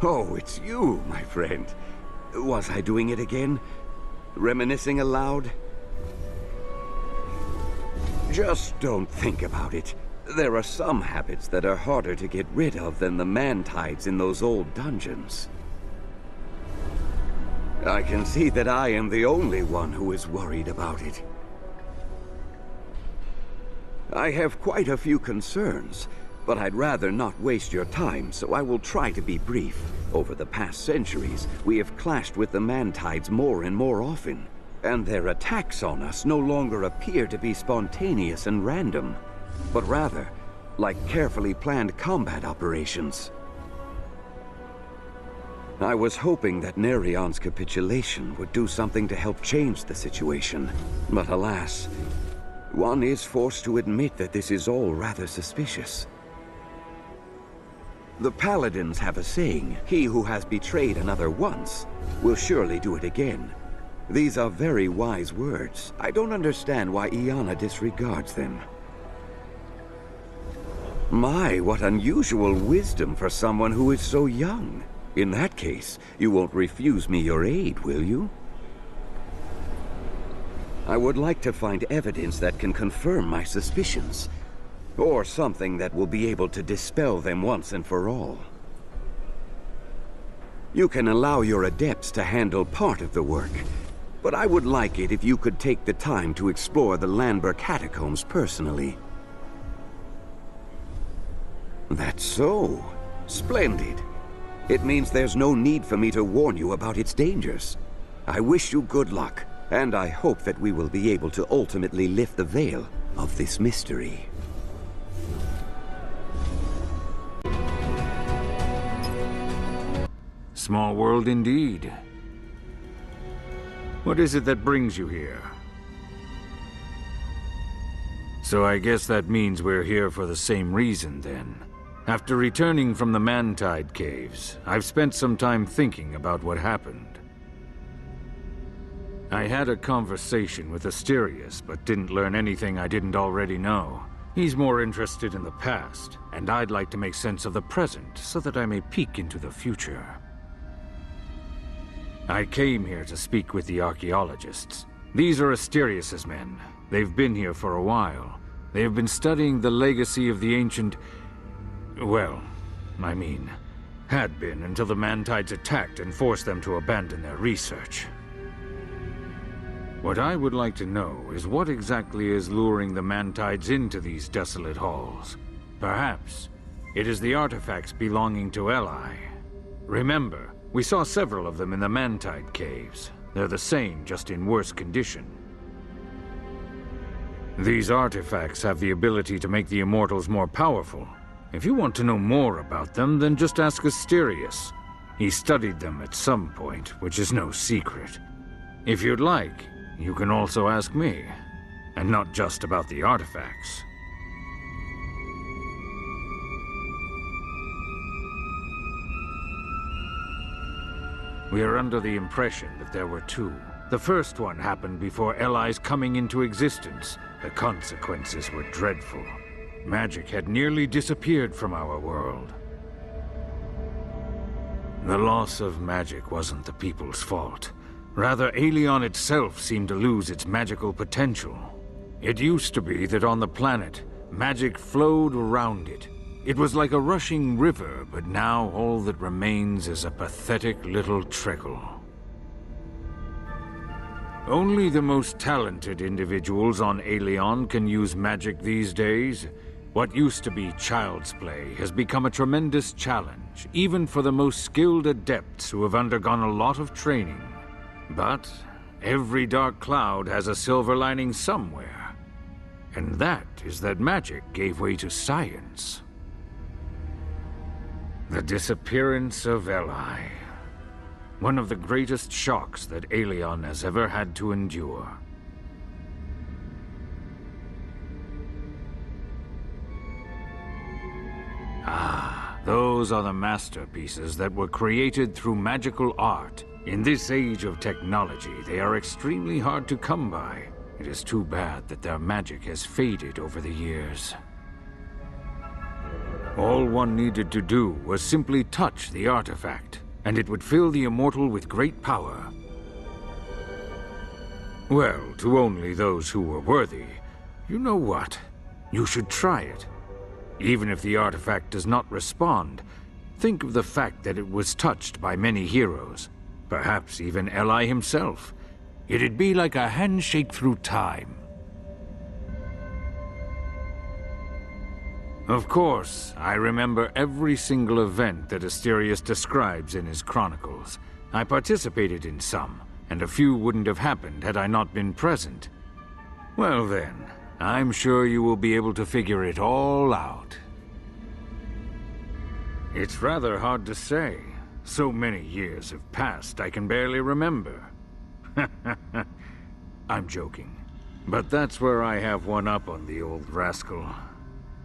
Oh, it's you, my friend. Was I doing it again? Reminiscing aloud? Just don't think about it. There are some habits that are harder to get rid of than the man-tides in those old dungeons. I can see that I am the only one who is worried about it. I have quite a few concerns, but I'd rather not waste your time, so I will try to be brief. Over the past centuries, we have clashed with the man-tides more and more often, and their attacks on us no longer appear to be spontaneous and random, but rather like carefully planned combat operations. I was hoping that Nerion's capitulation would do something to help change the situation, but alas, one is forced to admit that this is all rather suspicious. The Paladins have a saying, "He who has betrayed another once will surely do it again." These are very wise words. I don't understand why Iana disregards them. My, what unusual wisdom for someone who is so young. In that case, you won't refuse me your aid, will you? I would like to find evidence that can confirm my suspicions, or something that will be able to dispel them once and for all. You can allow your adepts to handle part of the work, but I would like it if you could take the time to explore the Landberg catacombs personally. That's so. Splendid. It means there's no need for me to warn you about its dangers. I wish you good luck, and I hope that we will be able to ultimately lift the veil of this mystery. Small world indeed. What is it that brings you here? So I guess that means we're here for the same reason then. After returning from the Mantide caves, I've spent some time thinking about what happened. I had a conversation with Asterius, but didn't learn anything I didn't already know. He's more interested in the past, and I'd like to make sense of the present so that I may peek into the future. I came here to speak with the archaeologists. These are Asterius's men. They've been here for a while. They have been studying the legacy of the ancient... well, I mean, had been until the Mantides attacked and forced them to abandon their research. What I would like to know is what exactly is luring the Mantides into these desolate halls. Perhaps it is the artifacts belonging to Eli. Remember, we saw several of them in the Mantide caves. They're the same, just in worse condition. These artifacts have the ability to make the Immortals more powerful. If you want to know more about them, then just ask Asterius. He studied them at some point, which is no secret. If you'd like, you can also ask me, and not just about the artifacts. We are under the impression that there were two. The first one happened before Eli's coming into existence. The consequences were dreadful. Magic had nearly disappeared from our world. The loss of magic wasn't the people's fault. Rather, Aelion itself seemed to lose its magical potential. It used to be that on the planet, magic flowed around it. It was like a rushing river, but now all that remains is a pathetic little trickle. Only the most talented individuals on Aelion can use magic these days. What used to be child's play has become a tremendous challenge, even for the most skilled adepts who have undergone a lot of training. But every dark cloud has a silver lining somewhere. And that is that magic gave way to science. The disappearance of Eli. One of the greatest shocks that Aelion has ever had to endure. Ah, those are the masterpieces that were created through magical art. In this age of technology, they are extremely hard to come by. It is too bad that their magic has faded over the years. All one needed to do was simply touch the artifact, and it would fill the immortal with great power. Well, to only those who were worthy. You know what? You should try it. Even if the artifact does not respond, think of the fact that it was touched by many heroes, perhaps even Eli himself. It'd be like a handshake through time. Of course, I remember every single event that Asterius describes in his chronicles. I participated in some, and a few wouldn't have happened had I not been present. Well then, I'm sure you will be able to figure it all out. It's rather hard to say. So many years have passed, I can barely remember. I'm joking. But that's where I have one up on the old rascal.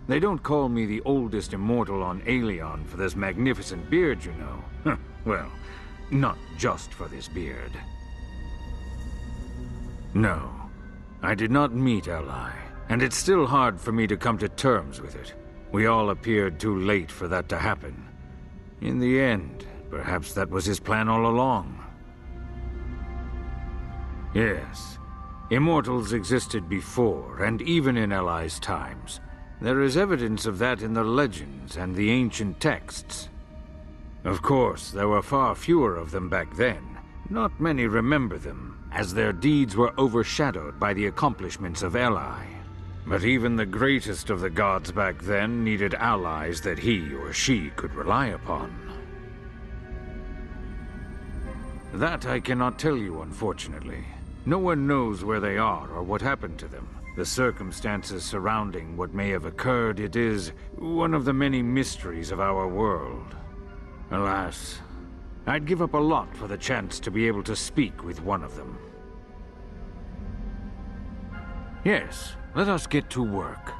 They don't call me the oldest immortal on Aelion for this magnificent beard, you know. Well, not just for this beard. No, I did not meet Eli, and it's still hard for me to come to terms with it. We all appeared too late for that to happen. In the end, perhaps that was his plan all along. Yes, immortals existed before, and even in Eli's times. There is evidence of that in the legends and the ancient texts. Of course, there were far fewer of them back then. Not many remember them, as their deeds were overshadowed by the accomplishments of Eli. But even the greatest of the gods back then needed allies that he or she could rely upon. That I cannot tell you, unfortunately. No one knows where they are or what happened to them. The circumstances surrounding what may have occurred, it is one of the many mysteries of our world. Alas, I'd give up a lot for the chance to be able to speak with one of them. Yes, let us get to work.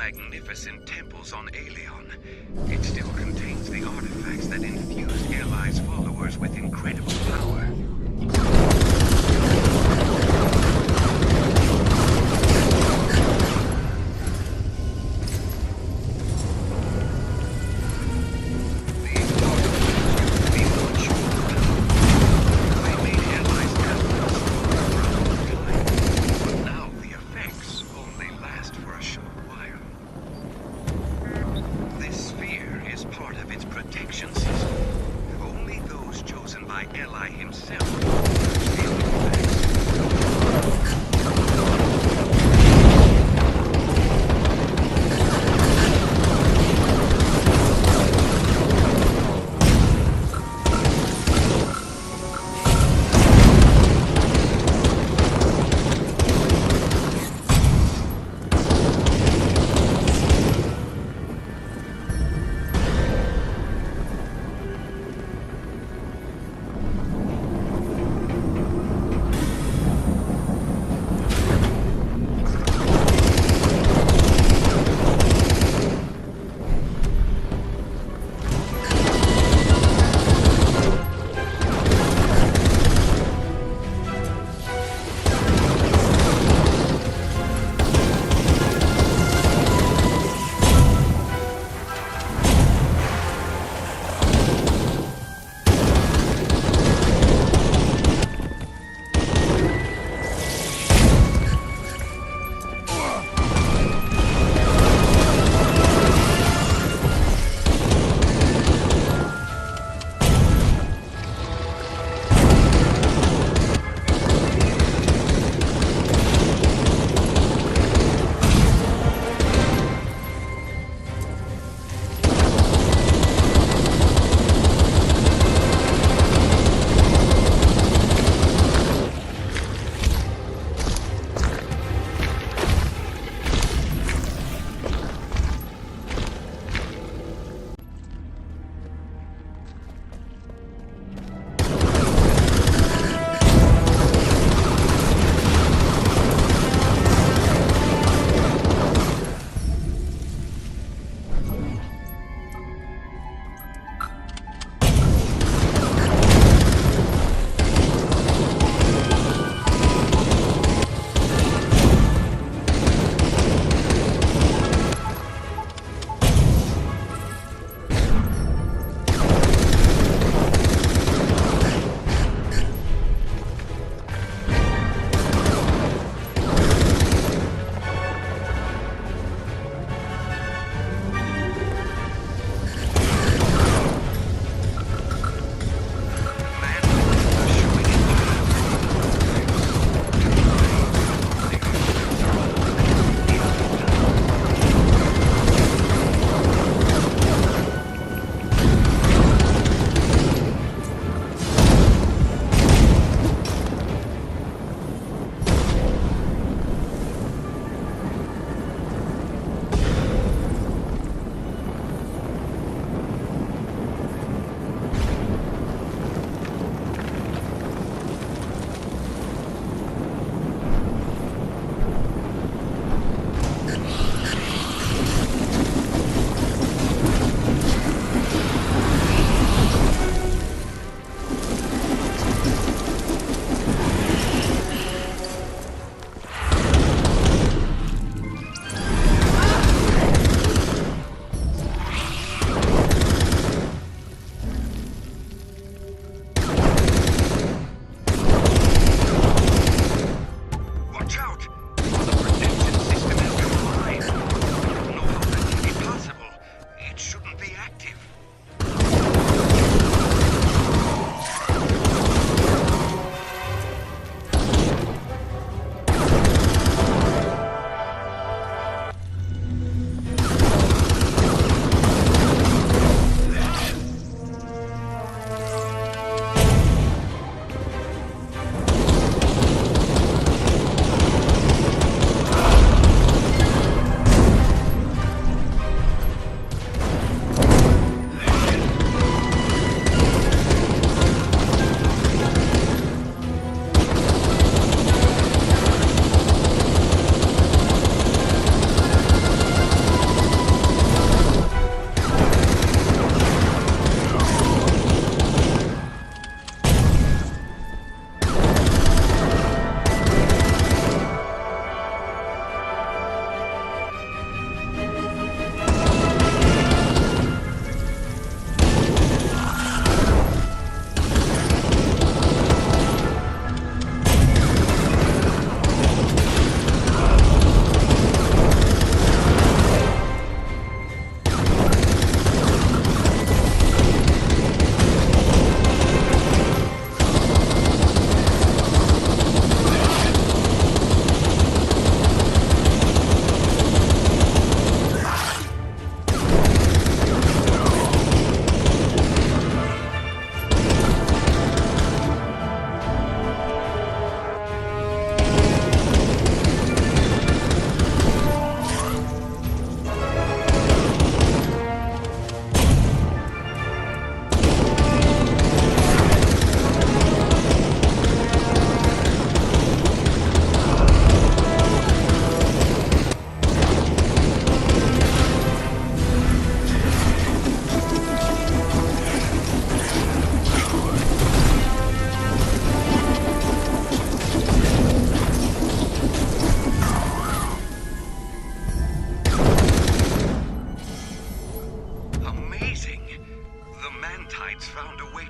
magnificent temples on Aelion. It still contains the artifacts that infused Eli's followers with incredible power.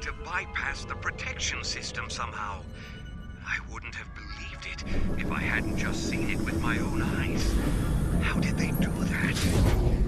to bypass the protection system somehow. I wouldn't have believed it if I hadn't just seen it with my own eyes. How did they do that?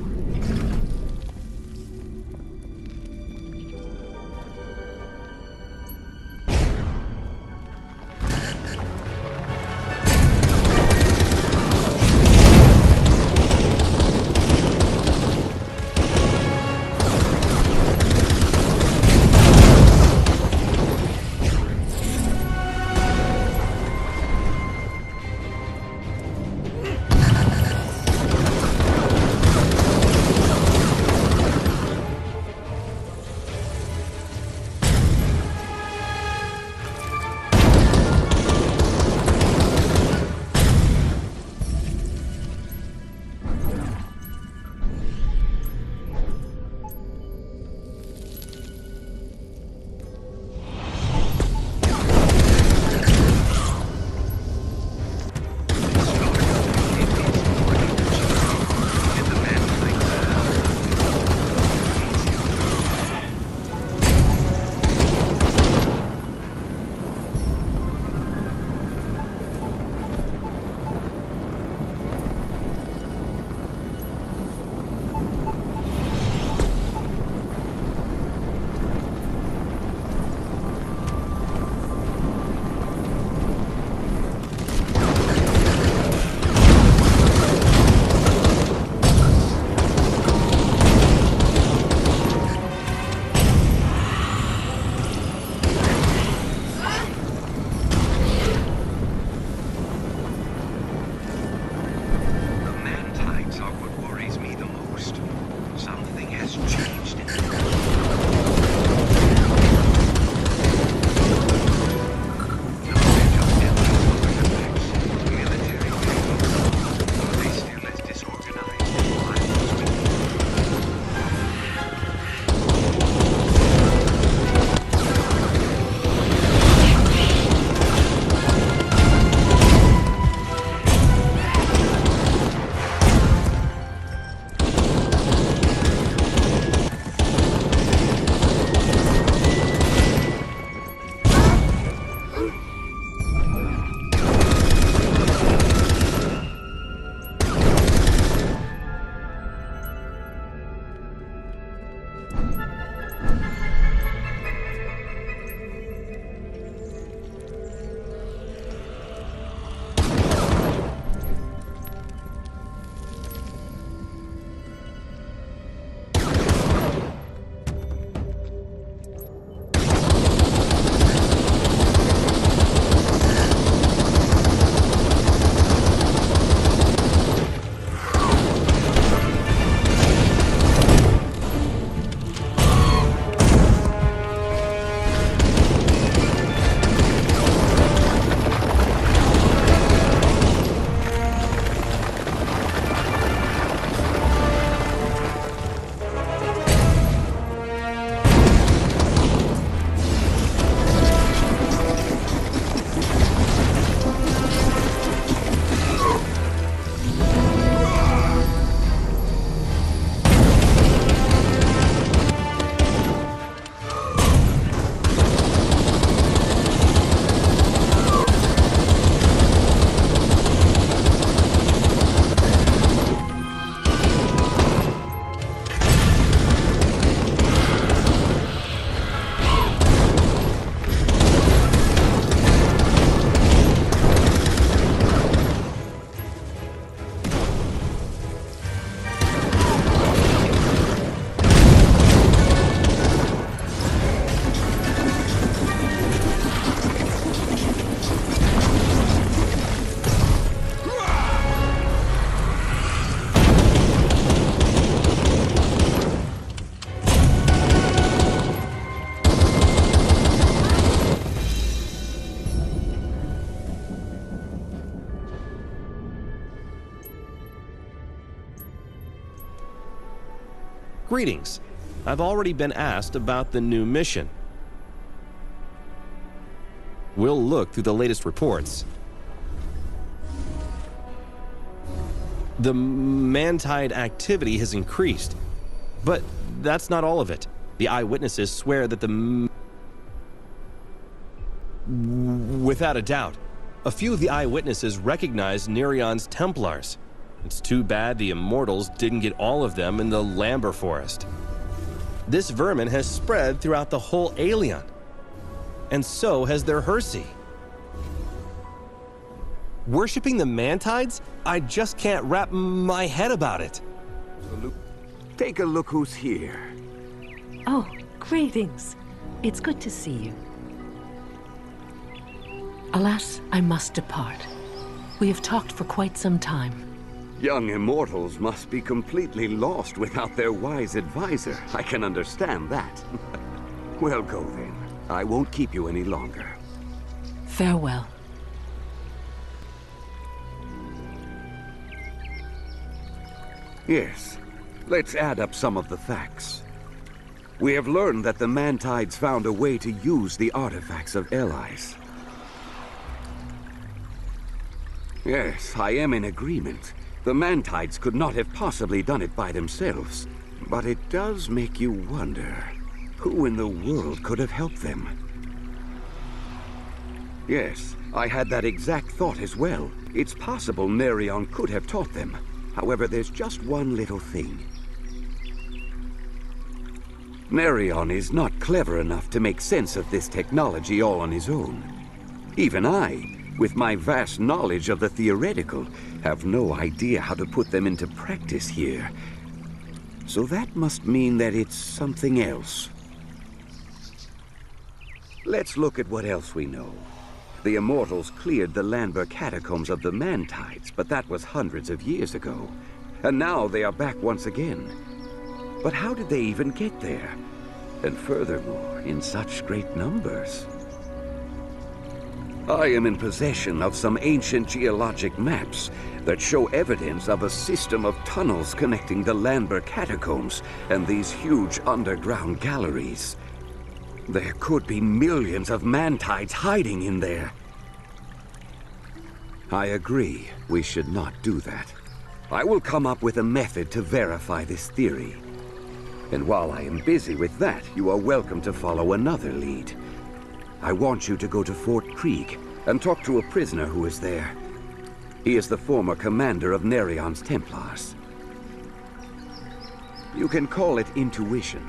Greetings. I've already been asked about the new mission. We'll look through the latest reports. The Mantide activity has increased, but that's not all of it. The eyewitnesses swear that the Without a doubt. A few of the eyewitnesses recognized Nerion's Templars. It's too bad the Immortals didn't get all of them in the Lamber Forest. This vermin has spread throughout the whole Aelion. And so has their Hersey. Worshipping the Mantides? I just can't wrap my head about it. Take a look who's here. Oh, greetings. It's good to see you. Alas, I must depart. We have talked for quite some time. Young immortals must be completely lost without their wise advisor. I can understand that. Well, go then. I won't keep you any longer. Farewell. Yes. Let's add up some of the facts. We have learned that the Mantides found a way to use the artifacts of allies. Yes, I am in agreement. The Mantides could not have possibly done it by themselves. But it does make you wonder, who in the world could have helped them? Yes, I had that exact thought as well. It's possible Nerion could have taught them. However, there's just one little thing. Nerion is not clever enough to make sense of this technology all on his own. Even I, with my vast knowledge of the theoretical, have no idea how to put them into practice here. So that must mean that it's something else. Let's look at what else we know. The Immortals cleared the Landber catacombs of the Mantides, but that was hundreds of years ago. And now they are back once again. But how did they even get there? And furthermore, in such great numbers. I am in possession of some ancient geologic maps that show evidence of a system of tunnels connecting the Landber catacombs and these huge underground galleries. There could be millions of Mantides hiding in there. I agree, we should not do that. I will come up with a method to verify this theory. And while I am busy with that, you are welcome to follow another lead. I want you to go to Fort Krieg and talk to a prisoner who is there. He is the former commander of Nerion's Templars. You can call it intuition.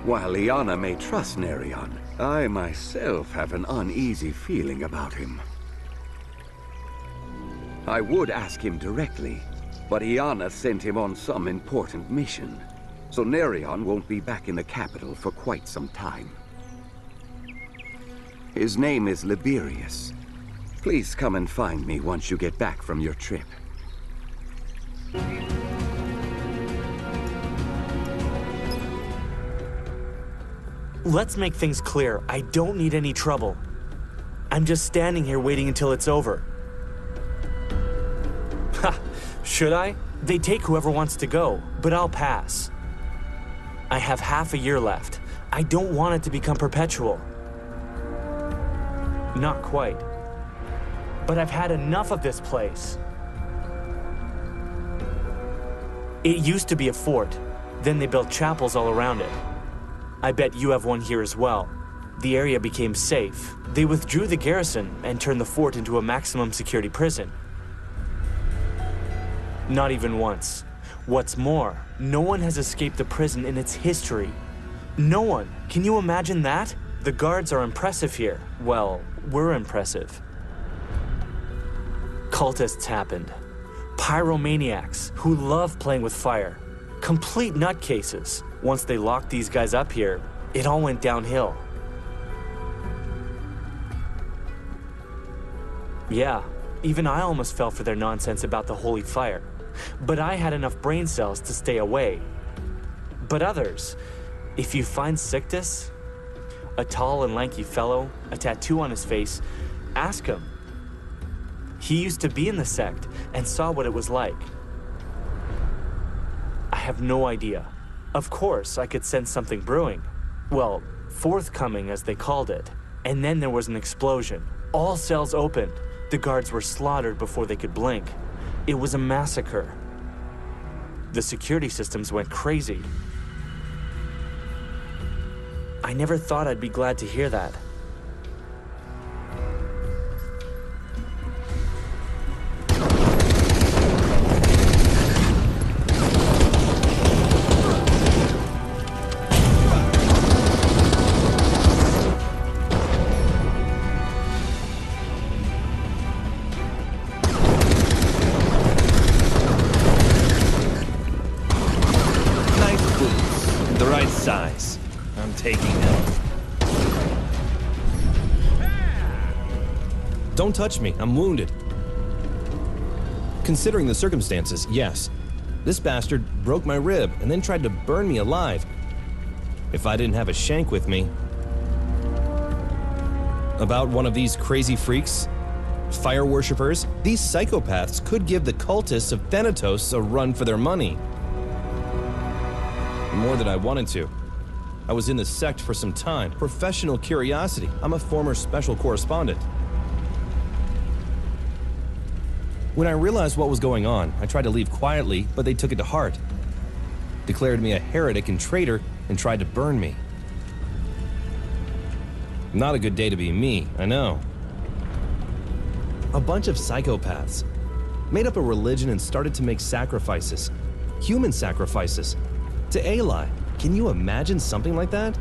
While Liana may trust Nerion, I myself have an uneasy feeling about him. I would ask him directly, but Iana sent him on some important mission, so Nerion won't be back in the capital for quite some time. His name is Liberius. Please come and find me once you get back from your trip. Let's make things clear. I don't need any trouble. I'm just standing here waiting until it's over. Ha! Should I? They take whoever wants to go, but I'll pass. I have half a year left. I don't want it to become perpetual. Not quite. But I've had enough of this place. It used to be a fort. Then they built chapels all around it. I bet you have one here as well. The area became safe. They withdrew the garrison and turned the fort into a maximum security prison. Not even once. What's more, no one has escaped the prison in its history. No one. Can you imagine that? The guards are impressive here. Well, we're impressive. Cultists happened. Pyromaniacs who love playing with fire. Complete nutcases. Once they locked these guys up here, it all went downhill. Yeah, even I almost fell for their nonsense about the holy fire. But I had enough brain cells to stay away. But others, if you find Sictus, a tall and lanky fellow, a tattoo on his face, ask him. He used to be in the sect and saw what it was like. I have no idea. Of course, I could sense something brewing. Well, forthcoming as they called it. And then there was an explosion. All cells opened. The guards were slaughtered before they could blink. It was a massacre. The security systems went crazy. I never thought I'd be glad to hear that. I'm taking him. Don't touch me, I'm wounded. Considering the circumstances, yes. This bastard broke my rib and then tried to burn me alive. If I didn't have a shank with me. About one of these crazy freaks? Fire worshippers? These psychopaths could give the cultists of Thanatos a run for their money. More than I wanted to. I was in the sect for some time. Professional curiosity. I'm a former special correspondent. When I realized what was going on, I tried to leave quietly, but they took it to heart. Declared me a heretic and traitor and tried to burn me. Not a good day to be me, I know. A bunch of psychopaths made up a religion and started to make sacrifices. Human sacrifices. To Eli. Can you imagine something like that?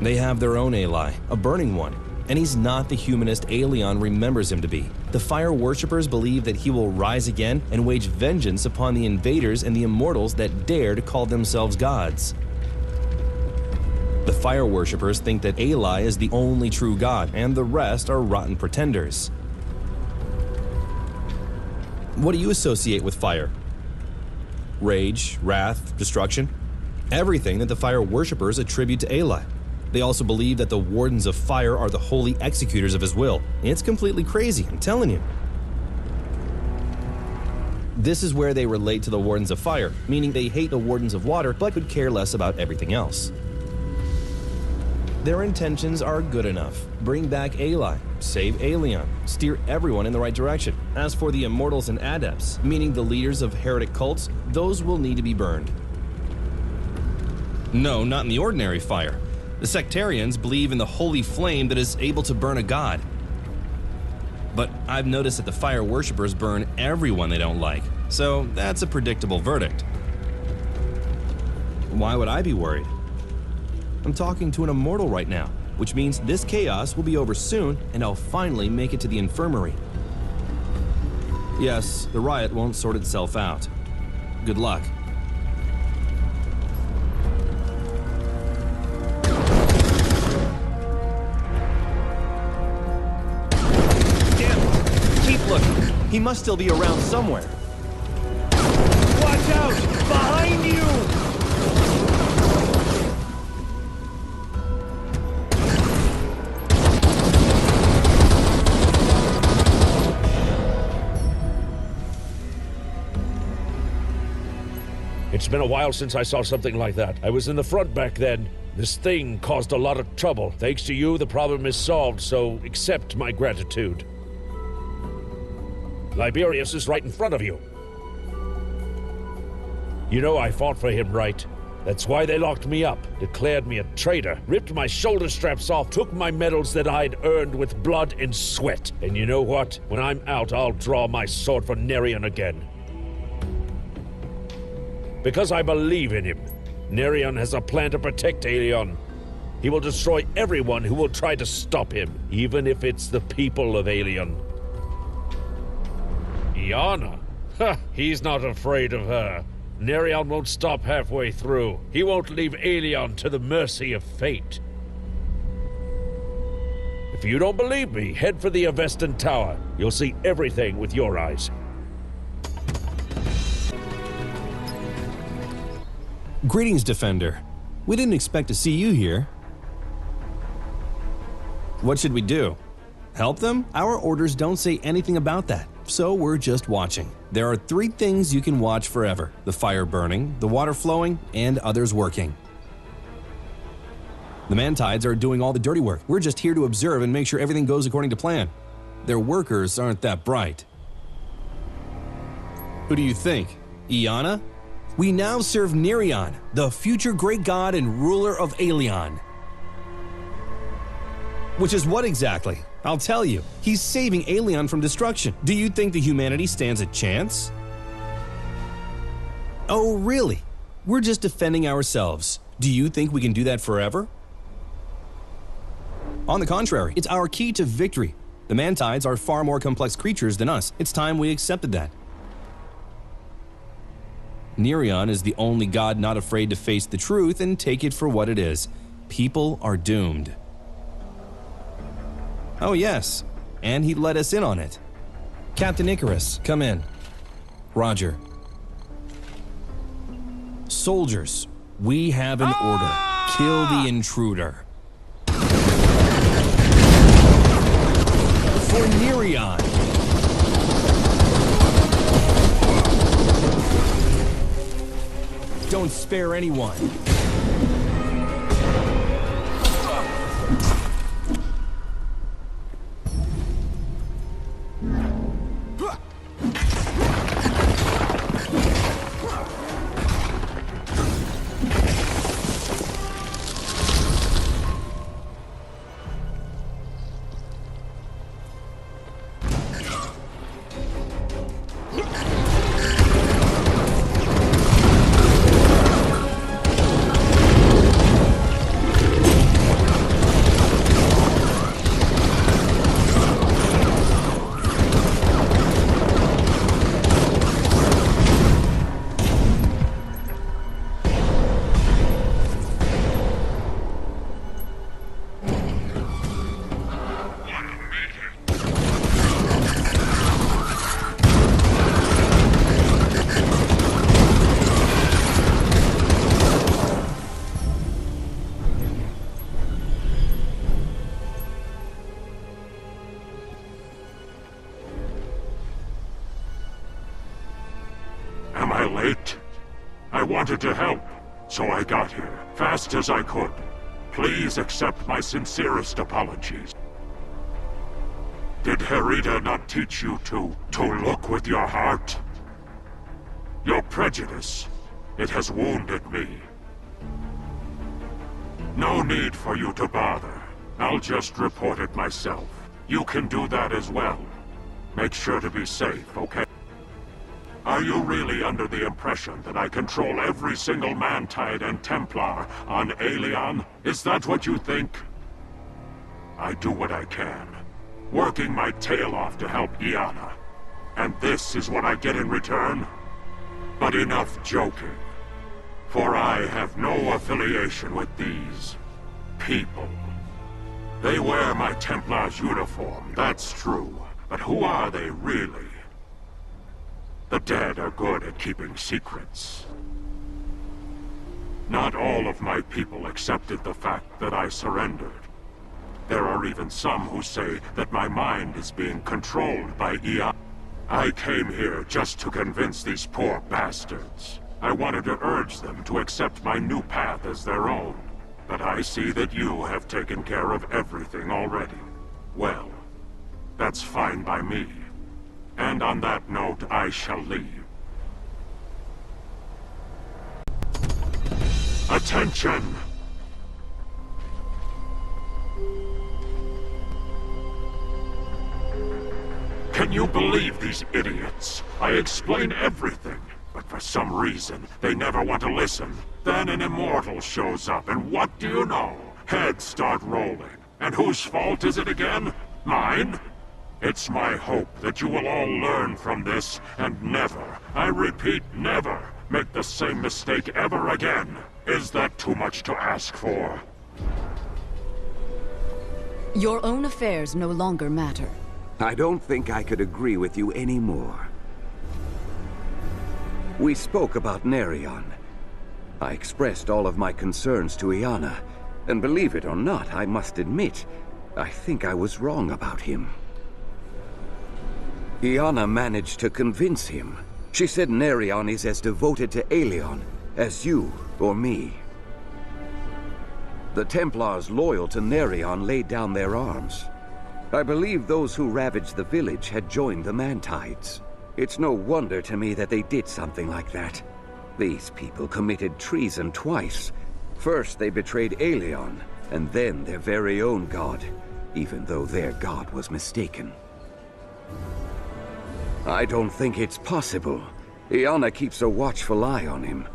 They have their own Eli, a burning one. And he's not the humanist Aelion remembers him to be. The fire worshippers believe that he will rise again and wage vengeance upon the invaders and the immortals that dare to call themselves gods. The fire worshippers think that Eli is the only true god, and the rest are rotten pretenders. What do you associate with fire? Rage, wrath, destruction? Everything that the fire worshippers attribute to Eli. They also believe that the Wardens of Fire are the holy executors of his will. It's completely crazy, I'm telling you. This is where they relate to the Wardens of Fire, meaning they hate the Wardens of Water but could care less about everything else. Their intentions are good enough. Bring back Eli, save Aelion, steer everyone in the right direction. As for the Immortals and Adepts, meaning the leaders of heretic cults, those will need to be burned. No, not in the ordinary fire. The sectarians believe in the holy flame that is able to burn a god. But I've noticed that the fire worshippers burn everyone they don't like, so that's a predictable verdict. Why would I be worried? I'm talking to an immortal right now, which means this chaos will be over soon and I'll finally make it to the infirmary. Yes, the riot won't sort itself out. Good luck. He must still be around somewhere. Watch out! Behind you! It's been a while since I saw something like that. I was in the front back then. This thing caused a lot of trouble. Thanks to you, the problem is solved, so accept my gratitude. Liberius is right in front of you. You know I fought for him, right? That's why they locked me up, declared me a traitor, ripped my shoulder straps off, took my medals that I'd earned with blood and sweat. And you know what? When I'm out, I'll draw my sword for Nerion again. Because I believe in him. Nerion has a plan to protect Aelion. He will destroy everyone who will try to stop him, even if it's the people of Aelion. Iana? Ha! He's not afraid of her. Nerion won't stop halfway through. He won't leave Aelion to the mercy of fate. If you don't believe me, head for the Avestan Tower. You'll see everything with your eyes. Greetings, Defender. We didn't expect to see you here. What should we do? Help them? Our orders don't say anything about that, so we're just watching. There are 3 things you can watch forever: the fire burning, the water flowing, and others working. The Mantides are doing all the dirty work. We're just here to observe and make sure everything goes according to plan. Their workers aren't that bright. Who do you think? Iana? We now serve Nerion, the future great god and ruler of Aelion. Which is what exactly? I'll tell you. He's saving Aelion from destruction. Do you think the humanity stands a chance? Oh, really? We're just defending ourselves. Do you think we can do that forever? On the contrary, it's our key to victory. The Mantides are far more complex creatures than us. It's time we accepted that. Nereon is the only god not afraid to face the truth and take it for what it is. People are doomed. Oh yes, and he let us in on it. Captain Icarus, come in. Roger. Soldiers, we have an order. Kill the intruder. For Nereon. Don't spare anyone. Late? I wanted to help, so I got here, fast as I could. Please accept my sincerest apologies. Did Herita not teach you to look with your heart? Your prejudice, it has wounded me. No need for you to bother. I'll just report it myself. You can do that as well. Make sure to be safe, okay? Are you really under the impression that I control every single Mantide and Templar on Aelion? Is that what you think? I do what I can, working my tail off to help Iana. And this is what I get in return? But enough joking. For I have no affiliation with these people. They wear my Templar's uniform, that's true. But who are they really? The dead are good at keeping secrets. Not all of my people accepted the fact that I surrendered. There are even some who say that my mind is being controlled by Iana. I came here just to convince these poor bastards. I wanted to urge them to accept my new path as their own. But I see that you have taken care of everything already. Well, that's fine by me. And on that note, I shall leave. Attention! Can you believe these idiots? I explain everything, but for some reason, they never want to listen. Then an immortal shows up, and what do you know? Heads start rolling. And whose fault is it again? Mine? It's my hope that you will all learn from this, and never, I repeat, never, make the same mistake ever again. Is that too much to ask for? Your own affairs no longer matter. I don't think I could agree with you anymore. We spoke about Nereon. I expressed all of my concerns to Iana, and believe it or not, I must admit, I think I was wrong about him. Iana managed to convince him. She said Nereon is as devoted to Aelion as you or me. The Templars loyal to Nereon laid down their arms. I believe those who ravaged the village had joined the Mantides. It's no wonder to me that they did something like that. These people committed treason twice. First they betrayed Aelion, and then their very own god, even though their god was mistaken. I don't think it's possible. Iana keeps a watchful eye on him.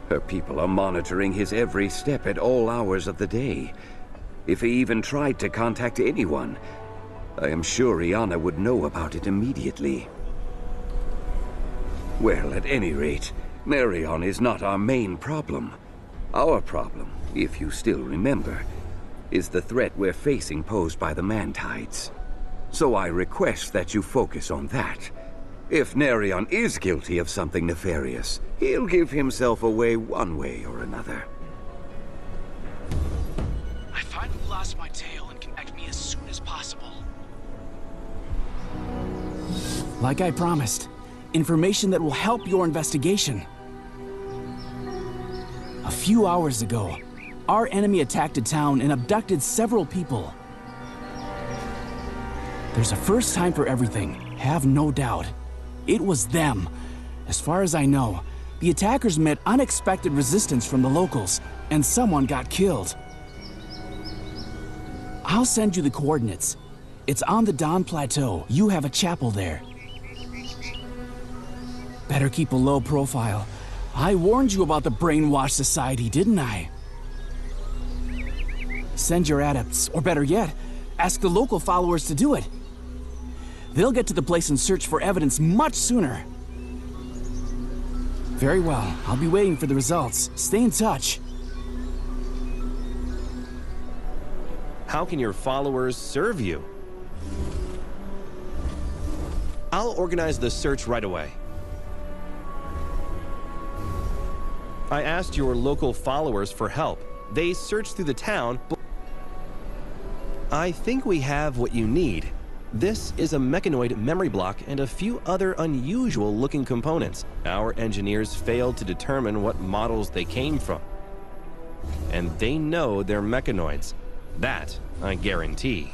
Her people are monitoring his every step at all hours of the day. If he even tried to contact anyone, I am sure Iana would know about it immediately. Well, at any rate, Marion is not our main problem. Our problem, if you still remember, is the threat we're facing posed by the Man-Tides. So I request that you focus on that. If Nerion is guilty of something nefarious, he'll give himself away one way or another. I finally lost my tail and connect me as soon as possible. Like I promised, information that will help your investigation. A few hours ago, our enemy attacked a town and abducted several people. There's a first time for everything, have no doubt. It was them. As far as I know, the attackers met unexpected resistance from the locals, and someone got killed. I'll send you the coordinates. It's on the Don Plateau. You have a chapel there. Better keep a low profile. I warned you about the Brainwash Society, didn't I? Send your adepts, or better yet, ask the local followers to do it. They'll get to the place and search for evidence much sooner. Very well. I'll be waiting for the results. Stay in touch. How can your followers serve you? I'll organize the search right away. I asked your local followers for help. They searched through the town. I think we have what you need. This is a mechanoid memory block and a few other unusual looking components. Our engineers failed to determine what models they came from. And they know they're mechanoids. That I guarantee.